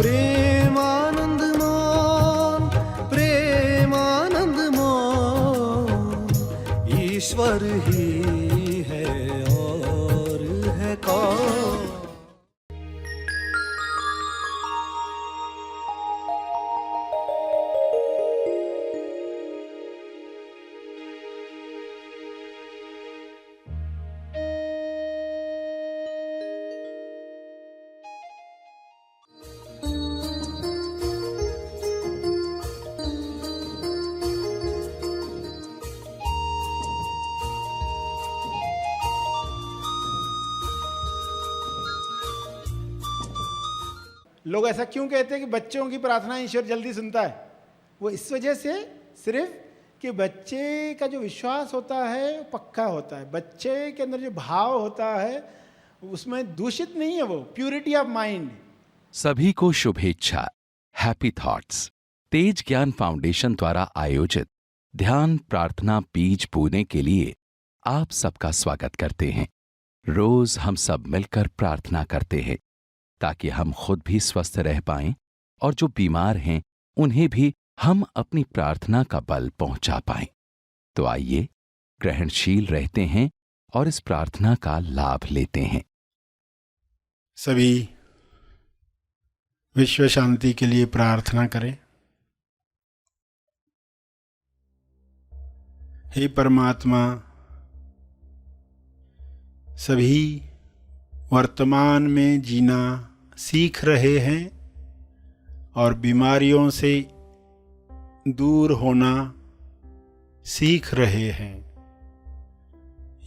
प्रेमानंद मोहन, प्रेमानंद मोहन, ईश्वर ही है और है कौन। लोग ऐसा क्यों कहते हैं कि बच्चों की प्रार्थना ईश्वर जल्दी सुनता है? वो इस वजह से सिर्फ कि बच्चे का जो विश्वास होता है वो पक्का होता है, बच्चे के अंदर जो भाव होता है उसमें दूषित नहीं है, वो प्यूरिटी ऑफ माइंड। सभी को शुभेच्छा। हैप्पी थॉट्स तेज ज्ञान फाउंडेशन द्वारा आयोजित ध्यान प्रार्थना बीज बोने के लिए आप सबका स्वागत करते हैं। रोज हम सब मिलकर प्रार्थना करते हैं ताकि हम खुद भी स्वस्थ रह पाएं और जो बीमार हैं उन्हें भी हम अपनी प्रार्थना का बल पहुंचा पाएं। तो आइए ग्रहणशील रहते हैं और इस प्रार्थना का लाभ लेते हैं। सभी विश्व शांति के लिए प्रार्थना करें। हे परमात्मा, सभी वर्तमान में जीना सीख रहे हैं और बीमारियों से दूर होना सीख रहे हैं।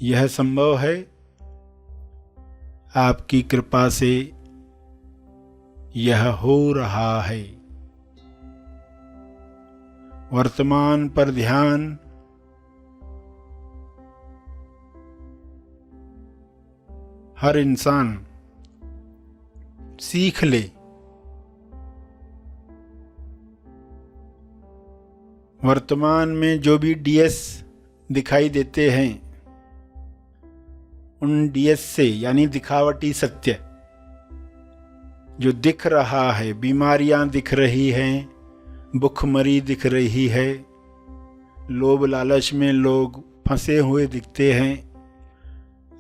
यह संभव है आपकी कृपा से, यह हो रहा है। वर्तमान पर ध्यान, हर इंसान सीख ले। वर्तमान में जो भी डीएस दिखाई देते हैं, उन डीएस से यानी दिखावटी सत्य जो दिख रहा है, बीमारियां दिख रही हैं, भुखमरी दिख रही है, लोभ लालच में लोग फंसे हुए दिखते हैं,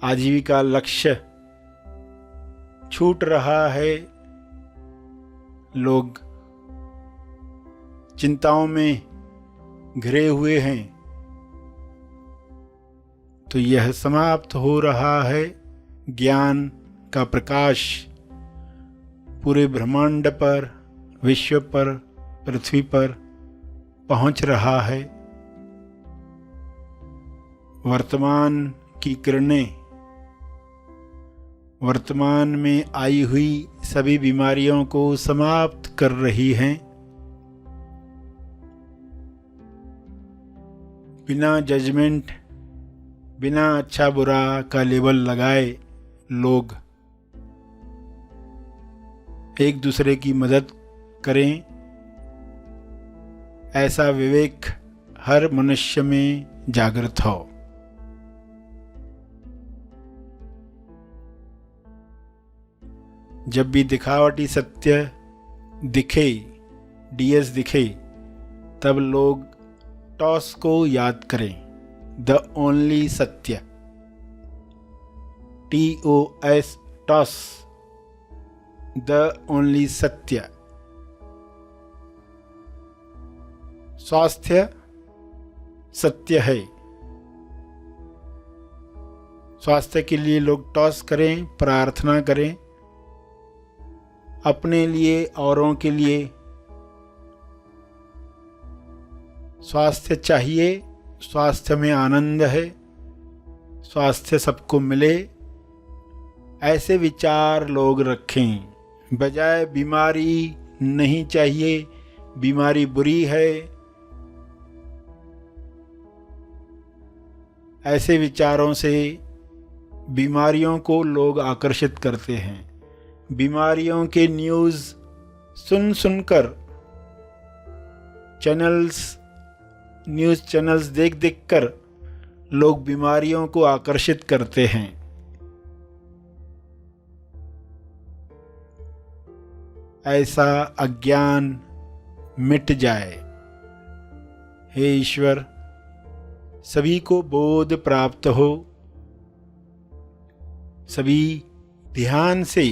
आजीविका लक्ष्य छूट रहा है, लोग चिंताओं में घिरे हुए हैं, तो यह समाप्त हो रहा है। ज्ञान का प्रकाश पूरे ब्रह्मांड पर, विश्व पर, पृथ्वी पर पहुंच रहा है। वर्तमान की किरणें वर्तमान में आई हुई सभी बीमारियों को समाप्त कर रही हैं। बिना जजमेंट, बिना अच्छा बुरा का लेबल लगाए लोग एक दूसरे की मदद करें, ऐसा विवेक हर मनुष्य में जागृत हो। जब भी दिखावटी सत्य दिखे, डीएस दिखे, तब लोग टॉस को याद करें, द ओनली सत्य, TOS, टॉस, द ओनली सत्य। स्वास्थ्य सत्य है। स्वास्थ्य के लिए लोग टॉस करें, प्रार्थना करें, अपने लिए, औरों के लिए। स्वास्थ्य चाहिए, स्वास्थ्य में आनंद है, स्वास्थ्य सबको मिले, ऐसे विचार लोग रखें। बजाय बीमारी नहीं चाहिए, बीमारी बुरी है, ऐसे विचारों से बीमारियों को लोग आकर्षित करते हैं। बीमारियों के न्यूज़ सुन सुनकर, न्यूज़ चैनल्स देख देख कर लोग बीमारियों को आकर्षित करते हैं। ऐसा अज्ञान मिट जाए। हे ईश्वर, सभी को बोध प्राप्त हो, सभी ध्यान से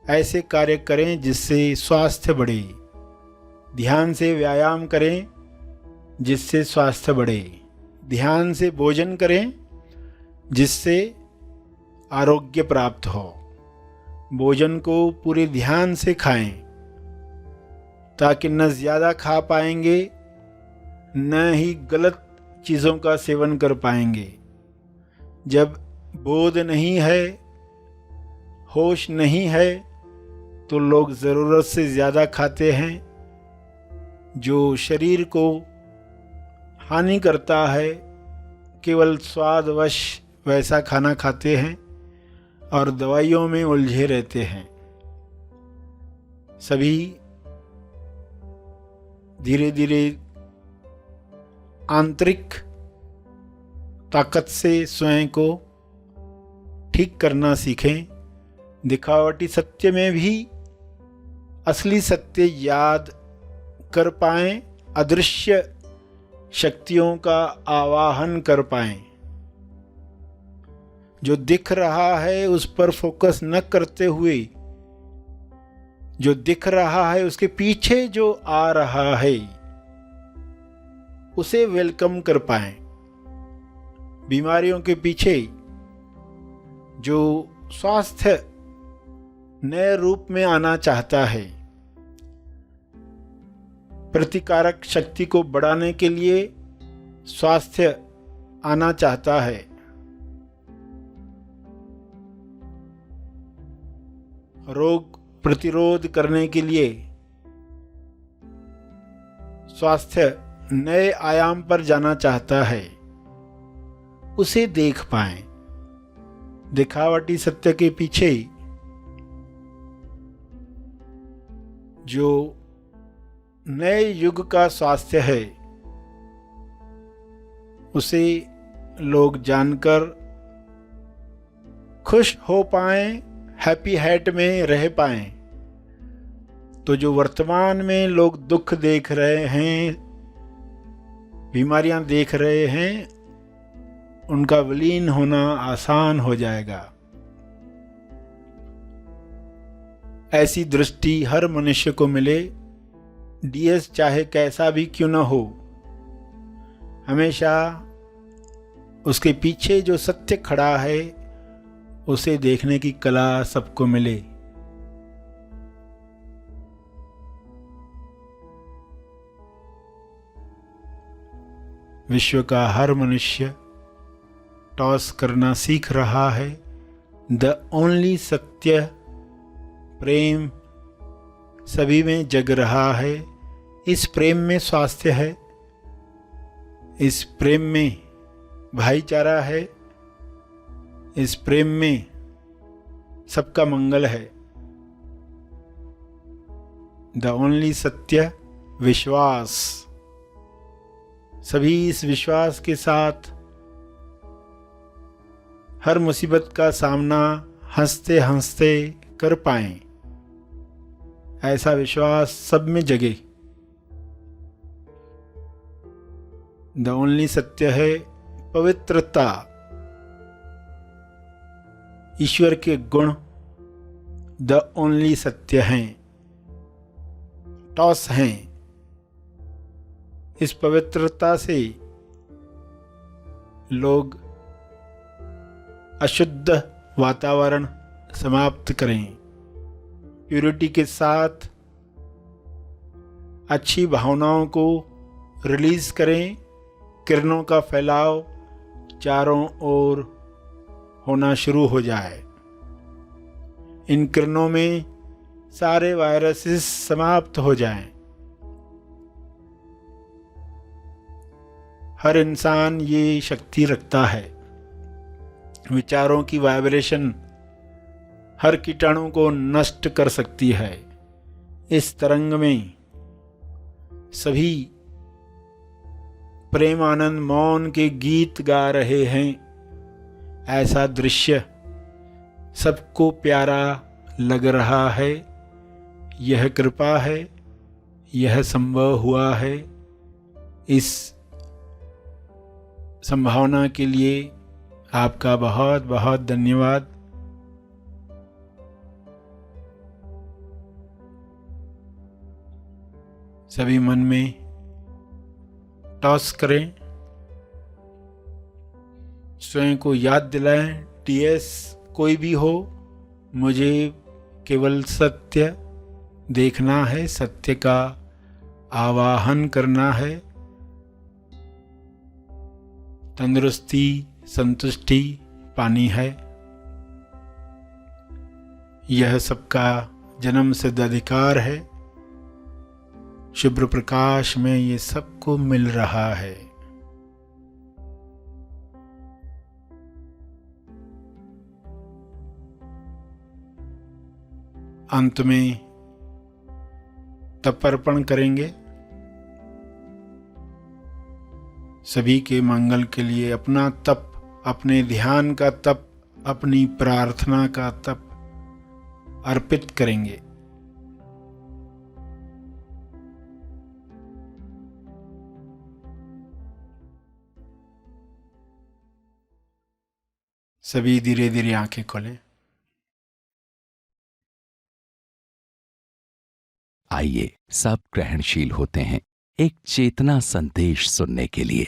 ऐसे कार्य करें जिससे स्वास्थ्य बढ़े, ध्यान से व्यायाम करें जिससे स्वास्थ्य बढ़े, ध्यान से भोजन करें जिससे आरोग्य प्राप्त हो। भोजन को पूरे ध्यान से खाएं ताकि न ज़्यादा खा पाएंगे न ही गलत चीज़ों का सेवन कर पाएंगे। जब बोध नहीं है, होश नहीं है, तो लोग ज़रूरत से ज़्यादा खाते हैं, जो शरीर को हानि करता है। केवल स्वादवश वैसा खाना खाते हैं और दवाइयों में उलझे रहते हैं। सभी धीरे धीरे आंतरिक ताकत से स्वयं को ठीक करना सीखें। दिखावटी सत्य में भी असली सत्य याद कर पाएं, अदृश्य शक्तियों का आवाहन कर पाएं। जो दिख रहा है उस पर फोकस न करते हुए, जो दिख रहा है उसके पीछे जो आ रहा है उसे वेलकम कर पाएं। बीमारियों के पीछे जो स्वास्थ्य नए रूप में आना चाहता है, प्रतिकारक शक्ति को बढ़ाने के लिए स्वास्थ्य आना चाहता है, रोग प्रतिरोध करने के लिए स्वास्थ्य नए आयाम पर जाना चाहता है, उसे देख पाएं। दिखावटी सत्य के पीछे जो नए युग का स्वास्थ्य है उसे लोग जानकर खुश हो पाएं, हैप्पी हैट में रह पाएं। तो जो वर्तमान में लोग दुख देख रहे हैं, बीमारियां देख रहे हैं, उनका विलीन होना आसान हो जाएगा। ऐसी दृष्टि हर मनुष्य को मिले, डीएस चाहे कैसा भी क्यों न हो, हमेशा उसके पीछे जो सत्य खड़ा है उसे देखने की कला सबको मिले। विश्व का हर मनुष्य टॉस करना सीख रहा है। द ओनली सत्य प्रेम सभी में जग रहा है। इस प्रेम में स्वास्थ्य है, इस प्रेम में भाईचारा है, इस प्रेम में सबका मंगल है। द ओनली सत्य विश्वास। सभी इस विश्वास के साथ हर मुसीबत का सामना हंसते हंसते कर पाएं, ऐसा विश्वास सब में जगे। द ओनली सत्य है पवित्रता। ईश्वर के गुण द ओनली सत्य हैं, टॉस हैं। इस पवित्रता से लोग अशुद्ध वातावरण समाप्त करें, प्यूरिटी के साथ अच्छी भावनाओं को रिलीज करें। किरणों का फैलाव चारों ओर होना शुरू हो जाए। इन किरणों में सारे वायरसेस समाप्त हो जाएं। हर इंसान ये शक्ति रखता है। विचारों की वाइब्रेशन हर कीटाणु को नष्ट कर सकती है। इस तरंग में सभी प्रेम आनंद मौन के गीत गा रहे हैं। ऐसा दृश्य सबको प्यारा लग रहा है, यह कृपा है, यह संभव हुआ है। इस संभावना के लिए आपका बहुत बहुत धन्यवाद। सभी मन में टॉस करें, स्वयं को याद दिलाएं, टीएस कोई भी हो, मुझे केवल सत्य देखना है, सत्य का आवाहन करना है। तंदुरुस्ती, संतुष्टि पानी है। यह सबका जन्म सिद्ध अधिकार है। शुभ्र प्रकाश में ये सबको मिल रहा है। अंत में तप अर्पण करेंगे। सभी के मंगल के लिए अपना तप, अपने ध्यान का तप, अपनी प्रार्थना का तप अर्पित करेंगे। सभी धीरे धीरे आंखें खोलें। आइए सब ग्रहणशील होते हैं एक चेतना संदेश सुनने के लिए।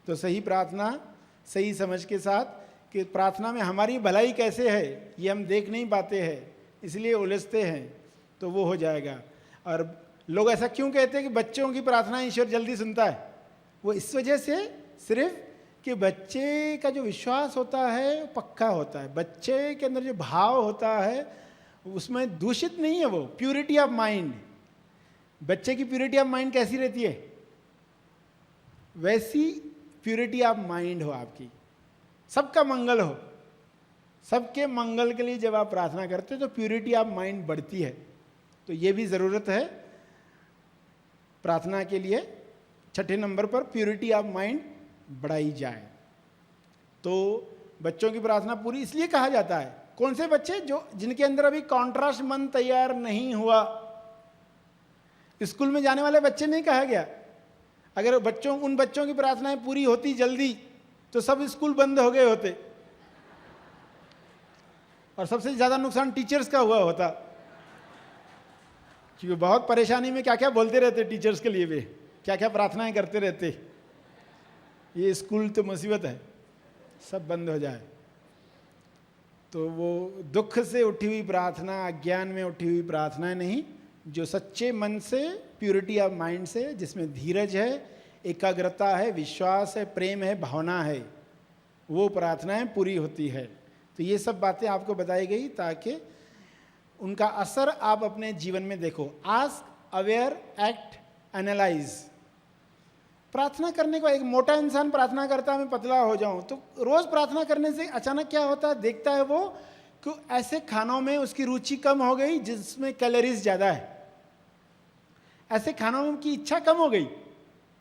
तो सही प्रार्थना सही समझ के साथ कि प्रार्थना में हमारी भलाई कैसे है ये हम देख नहीं पाते हैं, इसलिए उलझते हैं, तो वो हो जाएगा। और लोग ऐसा क्यों कहते हैं कि बच्चों की प्रार्थना ईश्वर जल्दी सुनता है? वो इस वजह से सिर्फ कि बच्चे का जो विश्वास होता है वो पक्का होता है। बच्चे के अंदर जो भाव होता है उसमें दूषित नहीं है, वो प्यूरिटी ऑफ माइंड। बच्चे की प्यूरिटी ऑफ माइंड कैसी रहती है? वैसी प्यूरिटी ऑफ माइंड हो आपकी, सबका मंगल हो। सबके मंगल के लिए जब आप प्रार्थना करते हो तो प्यूरिटी ऑफ माइंड बढ़ती है। तो ये भी ज़रूरत है प्रार्थना के लिए। छठे नंबर पर प्यूरिटी ऑफ माइंड बढ़ाई जाए। तो बच्चों की प्रार्थना पूरी इसलिए कहा जाता है। कौन से बच्चे? जो जिनके अंदर अभी कॉन्ट्रास्ट मन तैयार नहीं हुआ। स्कूल में जाने वाले बच्चे नहीं कहा गया। अगर उन बच्चों की प्रार्थनाएं पूरी होती जल्दी तो सब स्कूल बंद हो गए होते और सबसे ज्यादा नुकसान टीचर्स का हुआ होता, क्योंकि बहुत परेशानी में क्या क्या बोलते रहते टीचर्स के लिए भी, क्या क्या प्रार्थनाएं करते रहते। ये स्कूल तो मुसीबत है, सब बंद हो जाए। तो वो दुख से उठी हुई प्रार्थना, अज्ञान में उठी हुई प्रार्थनाएं नहीं, जो सच्चे मन से, प्यूरिटी ऑफ माइंड से, जिसमें धीरज है, एकाग्रता है, विश्वास है, प्रेम है, भावना है, वो प्रार्थनाएं पूरी होती है। तो ये सब बातें आपको बताई गई ताकि उनका असर आप अपने जीवन में देखो। Ask, aware, act, analyse. प्रार्थना करने को एक मोटा इंसान प्रार्थना करता है मैं पतला हो जाऊं, तो रोज प्रार्थना करने से अचानक क्या होता है? देखता है वो कि ऐसे खानों में उसकी रुचि कम हो गई जिसमें कैलोरीज ज्यादा है, ऐसे खानों में की इच्छा कम हो गई।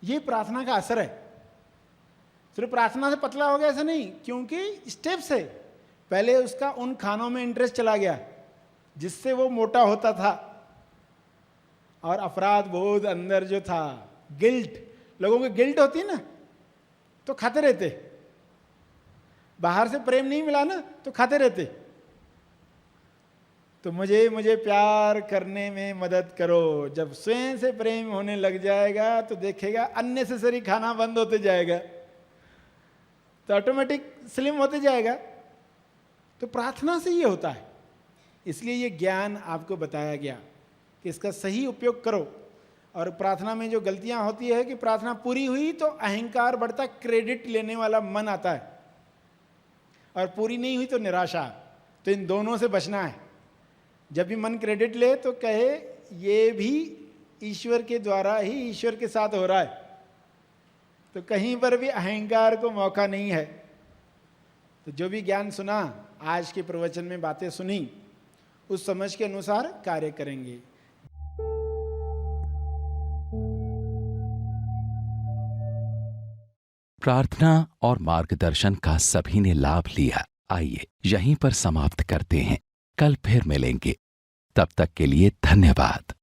ये प्रार्थना का असर है। सिर्फ प्रार्थना से पतला हो गया ऐसा नहीं, क्योंकि स्टेप्स है। पहले उसका उन खानों में इंटरेस्ट चला गया जिससे वो मोटा होता था, और अपराध बोध अंदर जो था, गिल्ट, लोगों को गिल्ट होती ना तो खाते रहते। बाहर से प्रेम नहीं मिला ना तो खाते रहते। तो मुझे प्यार करने में मदद करो। जब स्वयं से प्रेम होने लग जाएगा तो देखेगा अननेसेसरी खाना बंद होते जाएगा, तो ऑटोमेटिक स्लिम होते जाएगा। तो प्रार्थना से ये होता है। इसलिए ये ज्ञान आपको बताया गया कि इसका सही उपयोग करो। और प्रार्थना में जो गलतियां होती है कि प्रार्थना पूरी हुई तो अहंकार बढ़ता, क्रेडिट लेने वाला मन आता है, और पूरी नहीं हुई तो निराशा। तो इन दोनों से बचना है। जब भी मन क्रेडिट ले तो कहे ये भी ईश्वर के द्वारा ही, ईश्वर के साथ हो रहा है। तो कहीं पर भी अहंकार को मौका नहीं है। तो जो भी ज्ञान सुना, आज के प्रवचन में बातें सुनी, उस समझ के अनुसार कार्य करेंगे। प्रार्थना और मार्गदर्शन का सभी ने लाभ लिया। आइए यहीं पर समाप्त करते हैं, कल फिर मिलेंगे। तब तक के लिए धन्यवाद।